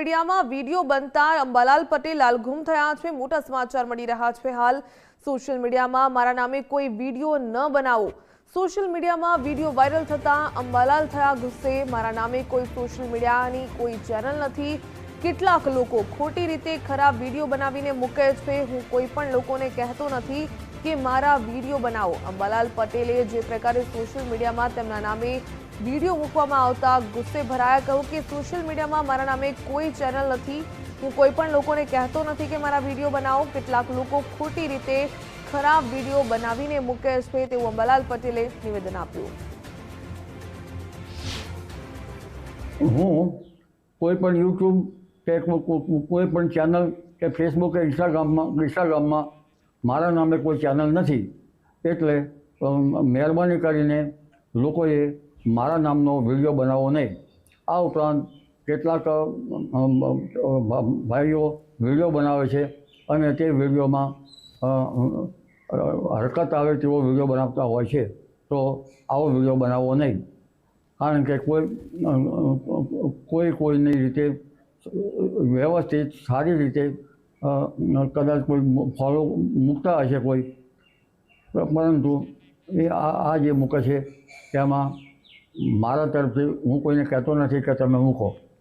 મીડિયામાં વિડીયો બનતા અંબાલાલ પટેલ હાલગુમ થયા છે। મોટા સમાચાર મળી રહ્યા છે। હાલ સોશિયલ મીડિયામાં મારા નામે કોઈ વિડીયો ન બનાવો। સોશિયલ મીડિયામાં વિડીયો વાયરલ થતા અંબાલાલ થયા ગુસ્સે। મારા નામે કોઈ સોશિયલ મીડિયાની કોઈ ચેનલ નથી। કેટલાક લોકો ખોટી રીતે ખરાબ વિડીયો બનાવીને મૂકે છે। હું કોઈ પણ લોકોને કહેતો નથી કે મારા વિડીયો બનાવો। અંબાલાલ પટેલે જે પ્રકારે સોશિયલ મીડિયામાં તેમના નામે वीडियो मूकवामां आवता गुस्से भराया। कहूं कि सोशल मीडिया में मारा नामे कोई चैनल नहीं। हूँ कोईपण लोकोने कहतो नहीं कि मारा वीडियो बनावो। केटलाक लोको खोटी रीते खराब वीडियो बनावीने मूके छे तेवुं अंबालाल पटेले निवेदन आप्युं। हूँ कोईपण यूट्यूब के कोईपण चैनल के फेसबुक के इंस्टाग्राम में मारा नामे कोई चैनल नहीं। एटले मेहरबानी करीने लोकोए मारा नामनो विडियो बनावो नहीं। आ उपरांत केटलाक भाईओ विडियो बनावे छे अने ते विडियो में हरकत आवे तेवो विडियो बनावता होय छे तो आवो विडियो बनावो नहीं। कारण के कोईनी रीते व्यवस्थित सारी रीते कदाच कोई फॉलो मूकता हशे कोई, परंतु ए आ जे मूके छे तेमां मारा तरफथी हूँ कोईने कहतो नहीं कि तमे मूको।